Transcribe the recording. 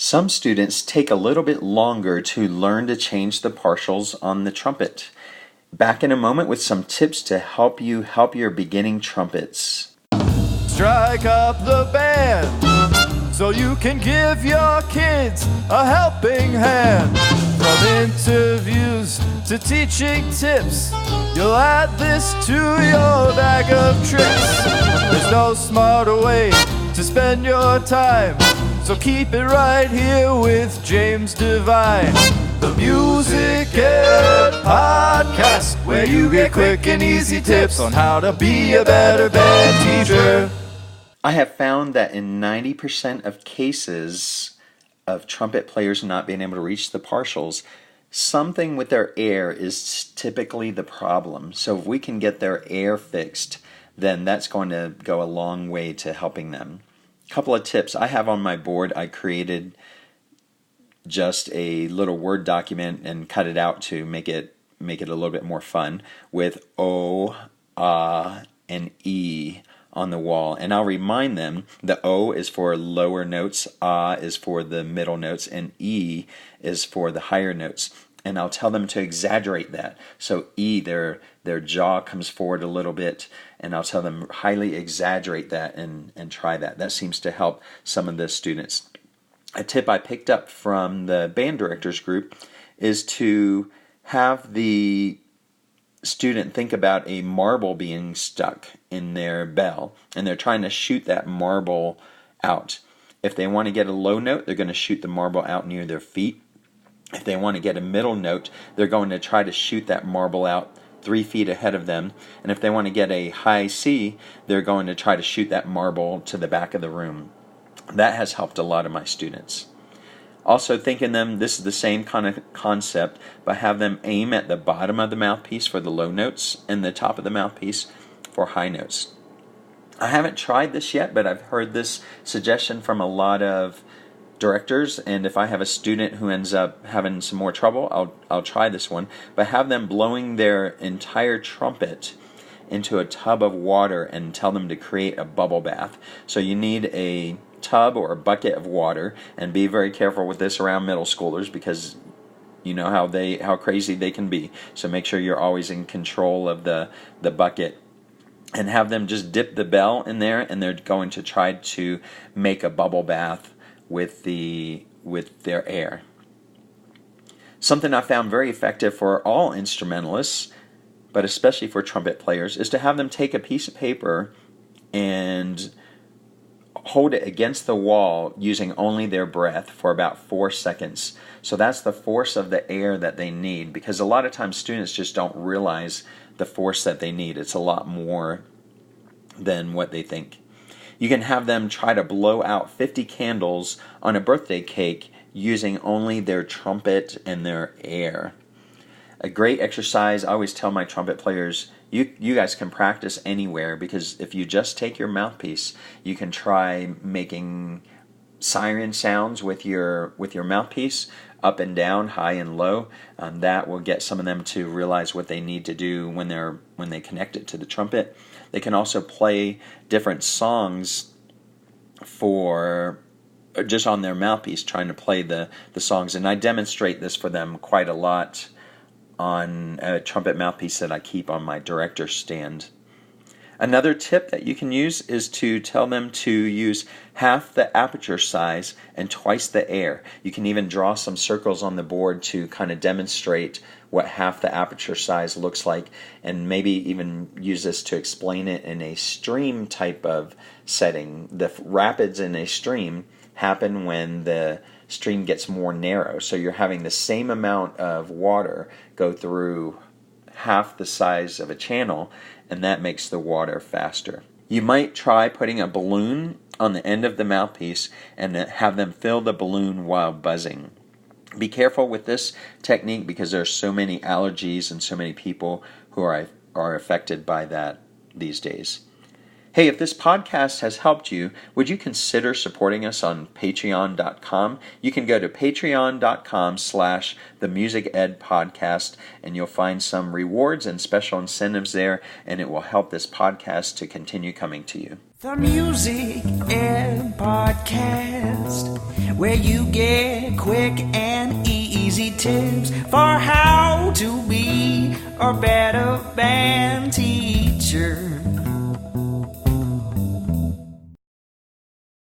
Some students take a little bit longer to learn to change the partials on the trumpet. Back in a moment with some tips to help you help your beginning trumpets. Strike up the band so you can give your kids a helping hand. From interviews to teaching tips, you'll add this to your bag of tricks. There's no smarter way to spend your time, so keep it right here with James Devine. The Music Ed Podcast, where you get quick and easy tips on how to be a better band teacher. I have found that in 90% of cases of trumpet players not being able to reach the partials, something with their air is typically the problem. So if we can get their air fixed, then that's going to go a long way to helping them. A couple of tips I have on my board. I created just a little Word document and cut it out to make it a little bit more fun with O, and E on the wall. And I'll remind them the O is for lower notes, is for the middle notes, and E is for the higher notes. And I'll tell them to exaggerate that. So E, their jaw comes forward a little bit, and I'll tell them highly exaggerate that and try that. That seems to help some of the students. A tip I picked up from the band directors group is to have the student think about a marble being stuck in their bell, and they're trying to shoot that marble out. If they want to get a low note, they're going to shoot the marble out near their feet. If they want to get a middle note, they're going to try to shoot that marble out 3 feet ahead of them. And if they want to get a high C, they're going to try to shoot that marble to the back of the room. That has helped a lot of my students. Also thinking them, this is the same kind of concept, but have them aim at the bottom of the mouthpiece for the low notes and the top of the mouthpiece for high notes. I haven't tried this yet, but I've heard this suggestion from a lot of directors, and if I have a student who ends up having some more trouble, I'll try this one. But have them blowing their entire trumpet into a tub of water and tell them to create a bubble bath. So you need a tub or a bucket of water, and be very careful with this around middle schoolers because you know how crazy they can be. So make sure you're always in control of the bucket, and have them just dip the bell in there, and they're going to try to make a bubble bath with their air. Something I found very effective for all instrumentalists, but especially for trumpet players, is to have them take a piece of paper and hold it against the wall using only their breath for about 4 seconds. So that's the force of the air that they need, because a lot of times students just don't realize the force that they need. It's a lot more than what they think. You can have them try to blow out 50 candles on a birthday cake using only their trumpet and their air. A great exercise, I always tell my trumpet players, you guys can practice anywhere, because if you just take your mouthpiece, you can try making siren sounds with your mouthpiece, up and down, high and low. That will get some of them to realize what they need to do when they connect it to the trumpet. They can also play different songs for just on their mouthpiece, trying to play the songs. And I demonstrate this for them quite a lot on a trumpet mouthpiece that I keep on my director stand. Another tip that you can use is to tell them to use half the aperture size and twice the air. You can even draw some circles on the board to kind of demonstrate what half the aperture size looks like, and maybe even use this to explain it in a stream type of setting. The rapids in a stream happen when the stream gets more narrow, so you're having the same amount of water go through half the size of a channel, and that makes the water faster. You might try putting a balloon on the end of the mouthpiece and have them fill the balloon while buzzing. Be careful with this technique because there are so many allergies and so many people who are affected by that these days. Hey, if this podcast has helped you, would you consider supporting us on patreon.com? You can go to patreon.com/themusicedpodcast, and you'll find some rewards and special incentives there, and it will help this podcast to continue coming to you. The Music Ed Podcast, where you get quick and easy tips for how to be a better band teacher.